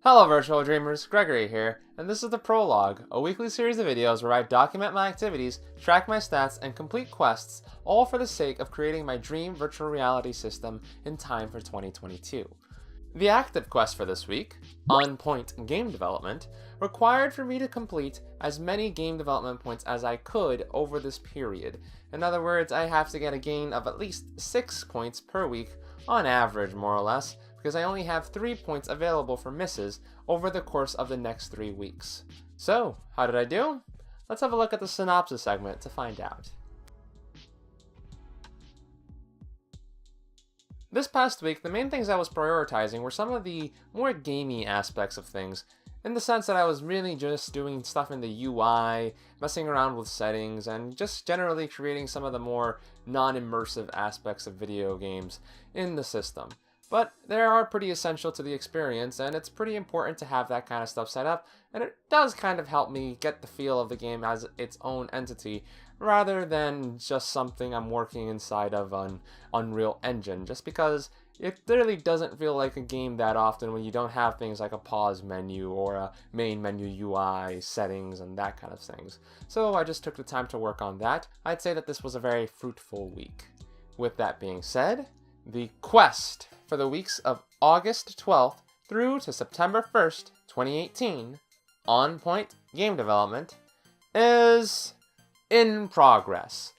Hello virtual dreamers, Gregory here, and this is the Prologue, a weekly series of videos where I document my activities, track my stats, and complete quests, all for the sake of creating my dream virtual reality system in time for 2022. The active quest for this week, On Point Game Development, required for me to complete as many game development points as I could over this period. In other words, I have to get a gain of at least 6 points per week, on average more or less, because I only have 3 points available for misses over the course of the next 3 weeks. So, how did I do? Let's have a look at the synopsis segment to find out. This past week, the main things I was prioritizing were some of the more gamey aspects of things, in the sense that I was really just doing stuff in the UI, messing around with settings, and just generally creating some of the more non-immersive aspects of video games in the system. But they are pretty essential to the experience, and it's pretty important to have that kind of stuff set up, and it does kind of help me get the feel of the game as its own entity, rather than just something I'm working inside of an Unreal Engine, just because it literally doesn't feel like a game that often when you don't have things like a pause menu or a main menu UI, settings, and that kind of things. So I just took the time to work on that. I'd say that this was a very fruitful week. With that being said, the quest for the weeks of August 12th through to September 1st, 2018, On Point Game Development, is in progress.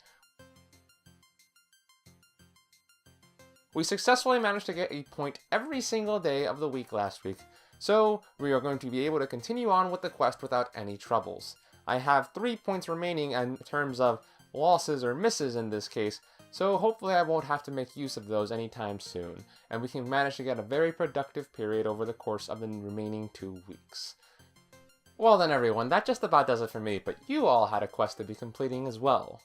We successfully managed to get a point every single day of the week last week, so we are going to be able to continue on with the quest without any troubles. I have 3 points remaining in terms of losses or misses in this case, so hopefully I won't have to make use of those anytime soon, and we can manage to get a very productive period over the course of the remaining 2 weeks. Well then everyone, that just about does it for me, but you all had a quest to be completing as well.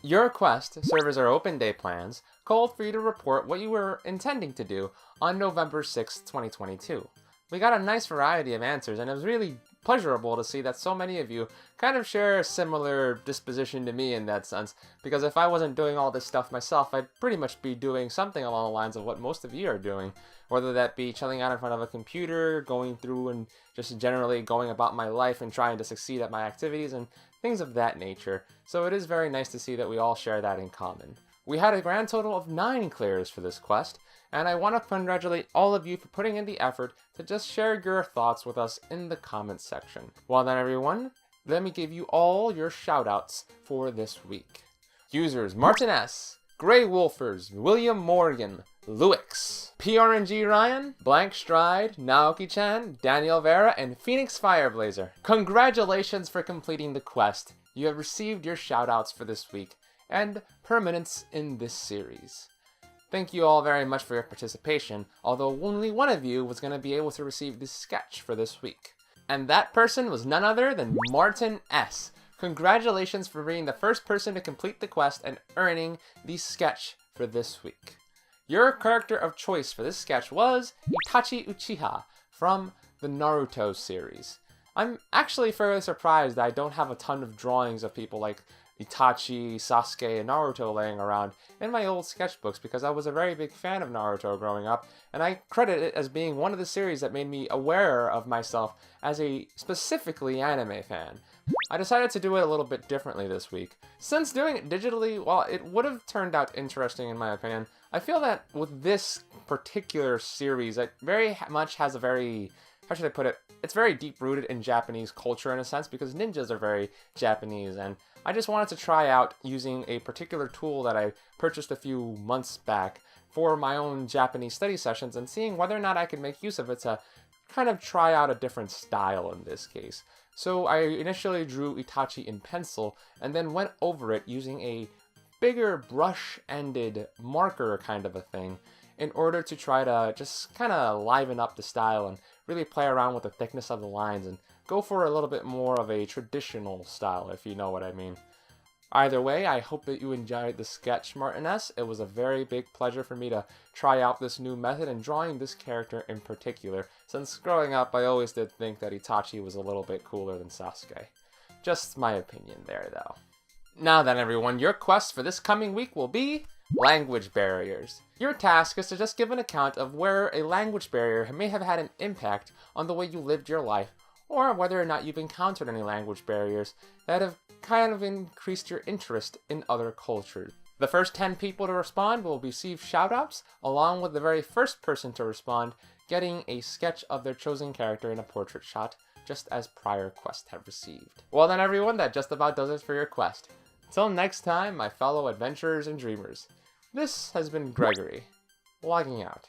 Your quest servers our open day plans called for you to report what you were intending to do on November 6, 2022. We got a nice variety of answers, and it was really pleasurable to see that so many of you kind of share a similar disposition to me in that sense, because if I wasn't doing all this stuff myself, I'd pretty much be doing something along the lines of what most of you are doing, whether that be chilling out in front of a computer, going through and just generally going about my life and trying to succeed at my activities and things of that nature. So it is very nice to see that we all share that in common. We had a grand total of 9 clears for this quest, and I want to congratulate all of you for putting in the effort to just share your thoughts with us in the comments section. Well then everyone, let me give you all your shoutouts for this week. Users Martin S., Grey Wolfers, William Morgan, Luix, PRNG Ryan, Blank Stride, Naoki-chan, Daniel Vera, and Phoenix Fireblazer. Congratulations for completing the quest. You have received your shoutouts for this week, and permanence in this series. Thank you all very much for your participation, although only one of you was going to be able to receive this sketch for this week. And that person was none other than Martin S. Congratulations for being the first person to complete the quest and earning the sketch for this week. Your character of choice for this sketch was Itachi Uchiha from the Naruto series. I'm actually fairly surprised that I don't have a ton of drawings of people like Itachi, Sasuke, and Naruto laying around in my old sketchbooks, because I was a very big fan of Naruto growing up, and I credit it as being one of the series that made me aware of myself as a specifically anime fan. I decided to do it a little bit differently this week. Since doing it digitally, while it would have turned out interesting in my opinion, I feel that with this particular series, it very much has a very, how should I put it, it's very deep-rooted in Japanese culture in a sense, because ninjas are very Japanese, and I just wanted to try out using a particular tool that I purchased a few months back for my own Japanese study sessions, and seeing whether or not I could make use of it to kind of try out a different style in this case. So I initially drew Itachi in pencil, and then went over it using a bigger brush-ended marker kind of a thing, in order to try to just kind of liven up the style and really play around with the thickness of the lines and go for a little bit more of a traditional style, if you know what I mean. Either way, I hope that you enjoyed the sketch, Martin S. It was a very big pleasure for me to try out this new method and drawing this character in particular, since growing up I always did think that Itachi was a little bit cooler than Sasuke. Just my opinion there, though. Now then everyone, your quest for this coming week will be Language barriers. Your task is to just give an account of where a language barrier may have had an impact on the way you lived your life, or whether or not you've encountered any language barriers that have kind of increased your interest in other cultures. The first 10 people to respond will receive shoutouts, along with the very first person to respond getting a sketch of their chosen character in a portrait shot, just as prior quests have received. Well then everyone, that just about does it for your quest. Until next time, my fellow adventurers and dreamers, this has been Gregory, logging out.